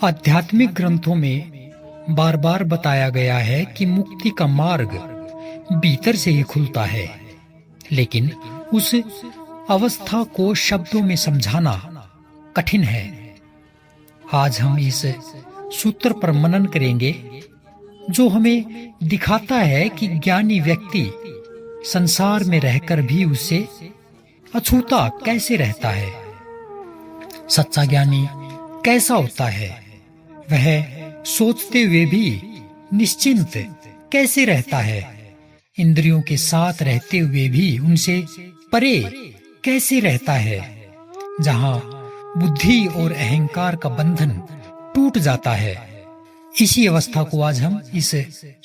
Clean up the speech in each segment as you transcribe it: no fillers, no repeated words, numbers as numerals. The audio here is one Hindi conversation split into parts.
आध्यात्मिक ग्रंथों में बार बार बताया गया है कि मुक्ति का मार्ग भीतर से ही खुलता है, लेकिन उस अवस्था को शब्दों में समझाना कठिन है। आज हम इस सूत्र पर मनन करेंगे जो हमें दिखाता है कि ज्ञानी व्यक्ति संसार में रहकर भी उससे अछूता कैसे रहता है। सच्चा ज्ञानी कैसा होता है, वह सोचते हुए भी निश्चिंत कैसे रहता है, इंद्रियों के साथ रहते हुए भी उनसे परे कैसे रहता है। जहां बुद्धि और अहंकार का बंधन टूट जाता है, इसी अवस्था को आज हम इस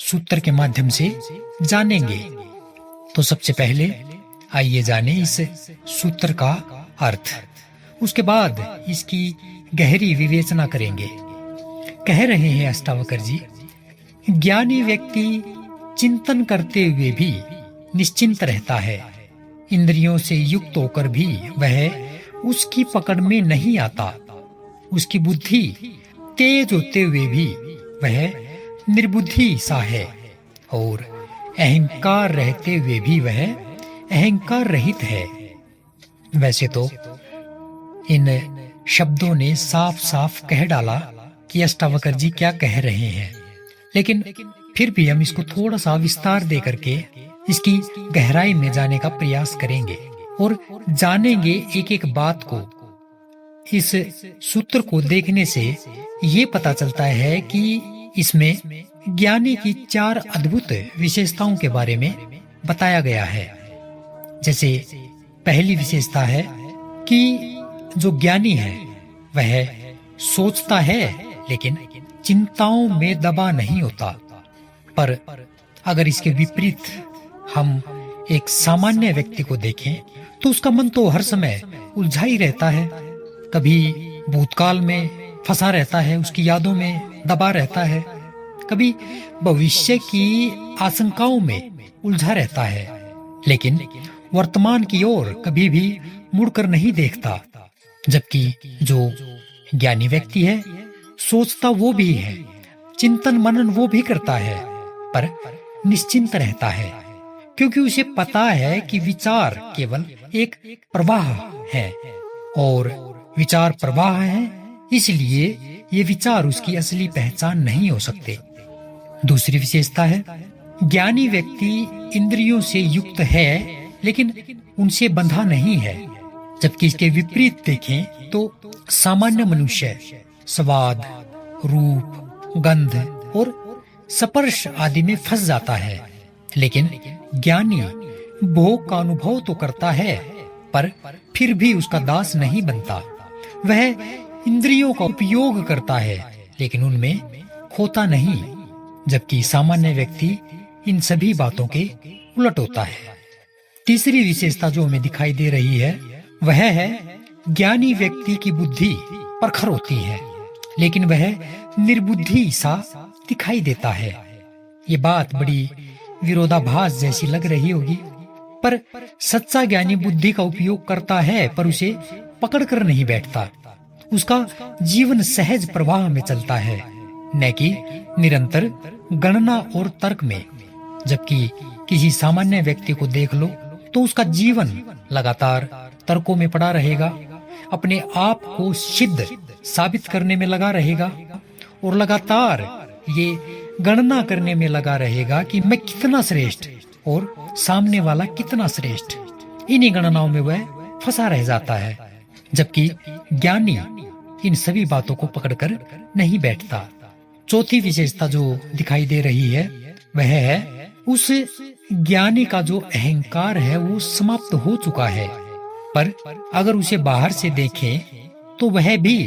सूत्र के माध्यम से जानेंगे। तो सबसे पहले आइए जाने इस सूत्र का अर्थ, उसके बाद इसकी गहरी विवेचना करेंगे। कह रहे हैं अष्टावकर जी, ज्ञानी व्यक्ति चिंतन करते हुए भी निश्चिंत रहता है, इंद्रियों से युक्त होकर भी वह उसकी पकड़ में नहीं आता। उसकी बुद्धि तेज होते हुए भी वह निर्बुद्धि सा है और अहंकार रहते हुए भी वह अहंकार रहित है। वैसे तो इन शब्दों ने साफ साफ कह डाला कि अष्टावकर जी क्या कह रहे हैं, लेकिन फिर भी हम इसको थोड़ा सा विस्तार दे करके इसकी गहराई में जाने का प्रयास करेंगे और जानेंगे एक एक बात को। इस सूत्र को देखने से ये पता चलता है कि इसमें ज्ञानी की 4 अद्भुत विशेषताओं के बारे में बताया गया है। जैसे पहली विशेषता है कि जो ज्ञानी है वह सोचता है लेकिन चिंताओं में दबा नहीं होता। पर अगर इसके विपरीत हम एक सामान्य व्यक्ति को देखें तो उसका मन तो हर समय उलझा ही रहता है, कभी भूतकाल में फंसा रहता है, उसकी यादों में दबा रहता है, कभी भविष्य की आशंकाओं में उलझा रहता है, लेकिन वर्तमान की ओर कभी भी मुड़कर नहीं देखता। जबकि जो ज्ञानी व्यक्ति है, सोचता वो भी है, चिंतन मनन वो भी करता है, पर निश्चिंत रहता है, क्योंकि उसे पता है कि विचार केवल एक प्रवाह है और विचार प्रवाह है, इसलिए ये विचार उसकी असली पहचान नहीं हो सकते। दूसरी विशेषता है, ज्ञानी व्यक्ति इंद्रियों से युक्त है लेकिन उनसे बंधा नहीं है। जबकि इसके विपरीत देखें तो सामान्य मनुष्य स्वाद, रूप, गंध और स्पर्श आदि में फंस जाता है, लेकिन ज्ञानी भोग का अनुभव तो करता है पर फिर भी उसका दास नहीं बनता। वह इंद्रियों का उपयोग करता है लेकिन उनमें खोता नहीं, जबकि सामान्य व्यक्ति इन सभी बातों के उलट होता है। तीसरी विशेषता जो हमें दिखाई दे रही है वह है ज्ञानी व्यक्ति की बुद्धि प्रखर होती है लेकिन वह निर्बुद्धि सा दिखाई देता है। ये बात बड़ी विरोधाभास जैसी लग रही होगी, पर सच्चा ज्ञानी बुद्धि का उपयोग करता है पर उसे पकड़ कर नहीं बैठता। उसका जीवन सहज प्रवाह में चलता है, न कि निरंतर गणना और तर्क में। जबकि किसी सामान्य व्यक्ति को देख लो तो उसका जीवन लगातार तर्कों में पड़ा रहेगा, अपने आप को सिद्ध साबित करने में लगा रहेगा और लगातार ये गणना करने में लगा रहेगा कि मैं कितना श्रेष्ठ और सामने वाला कितना श्रेष्ठ। इन्हीं गणनाओं में वह फंसा रह जाता है, जबकि ज्ञानी इन सभी बातों को पकड़कर नहीं बैठता। चौथी विशेषता जो दिखाई दे रही है वह है उस ज्ञानी का जो अहंकार है वो समाप्त हो चुका है, पर अगर उसे बाहर से देखें तो वह भी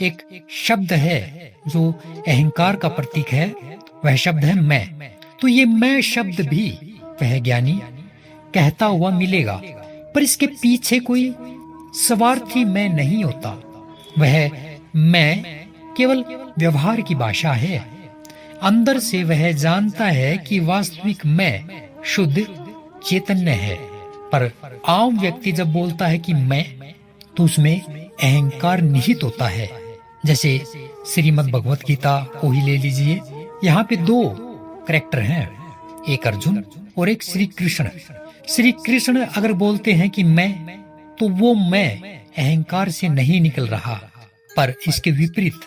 एक शब्द है जो अहंकार का प्रतीक है। वह शब्द है मैं। तो ये मैं शब्द भी वह ज्ञानी कहता हुआ मिलेगा, पर इसके पीछे कोई स्वार्थी मैं नहीं होता। वह मैं केवल व्यवहार की भाषा है। अंदर से वह जानता है कि वास्तविक मैं शुद्ध चैतन्य है, पर आम व्यक्ति जब बोलता है कि मैं, तो उसमें अहंकार निहित होता है। जैसे श्रीमद् भगवत गीता को ही ले लीजिए, यहाँ पे दो कैरेक्टर हैं, एक अर्जुन और एक श्री कृष्ण। श्री कृष्ण अगर बोलते हैं कि मैं, तो वो मैं अहंकार से नहीं निकल रहा, पर इसके विपरीत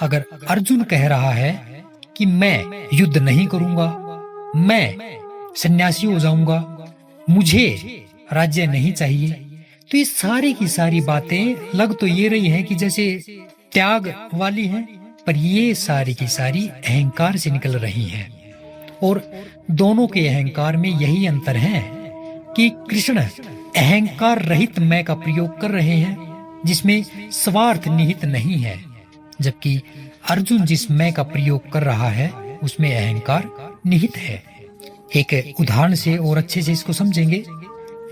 अगर अर्जुन कह रहा है कि मैं युद्ध नहीं करूंगा, मैं सन्यासी हो जाऊंगा, मुझे राज्य नहीं चाहिए, तो ये सारी की सारी बातें लग तो ये रही हैं कि जैसे त्याग वाली हैं, पर ये सारी की सारी अहंकार से निकल रही हैं। और दोनों के अहंकार में यही अंतर है कि कृष्ण अहंकार रहित मैं का प्रयोग कर रहे हैं, जिसमें स्वार्थ निहित नहीं है, जबकि अर्जुन जिस मैं का प्रयोग कर रहा है उसमें अहंकार निहित है। एक उदाहरण से और अच्छे से इसको समझेंगे।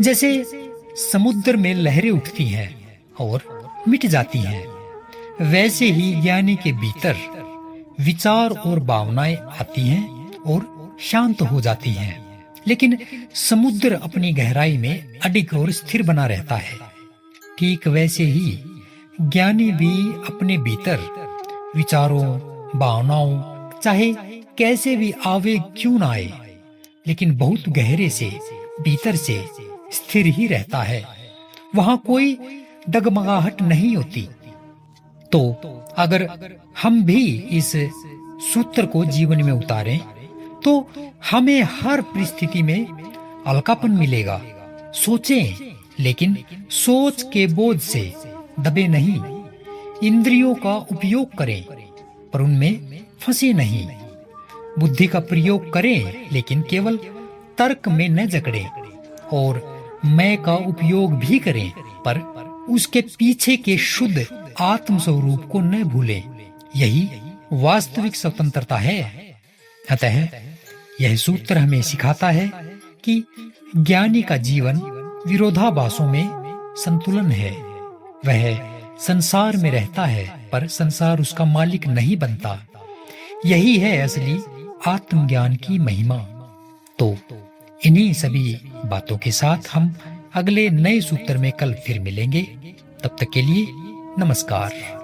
जैसे समुद्र में लहरें उठती हैं और मिट जाती हैं, वैसे ही ज्ञानी के भीतर विचार और भावनाएं आती हैं और शांत हो जाती हैं, लेकिन समुद्र अपनी गहराई में अडिग और स्थिर बना रहता है। ठीक वैसे ही ज्ञानी भी अपने भीतर विचारों, भावनाओं, चाहे कैसे भी आवेग क्यों ना आए, लेकिन बहुत गहरे से भीतर से स्थिर ही रहता है, वहां कोई डगमगाहट नहीं होती। तो अगर हम भी इस सूत्र को जीवन में उतारें तो हमें हर परिस्थिति में हल्कापन मिलेगा। सोचें, लेकिन सोच के बोझ से दबे नहीं। इंद्रियों का उपयोग करें, पर उनमें फंसे नहीं। बुद्धि का प्रयोग करें, लेकिन केवल तर्क में न जकड़ें। और मैं का उपयोग भी करें, पर उसके पीछे के शुद्ध आत्म स्वरूप को न भूलें। यही वास्तविक स्वतंत्रता है। अतः यह सूत्र हमें सिखाता है कि ज्ञानी का जीवन विरोधाभासों में संतुलन है। वह संसार में रहता है, पर संसार उसका मालिक नहीं बनता। यही है असली आत्मज्ञान की महिमा। तो इन्हीं सभी बातों के साथ हम अगले नए सूत्र में कल फिर मिलेंगे। तब तक के लिए नमस्कार।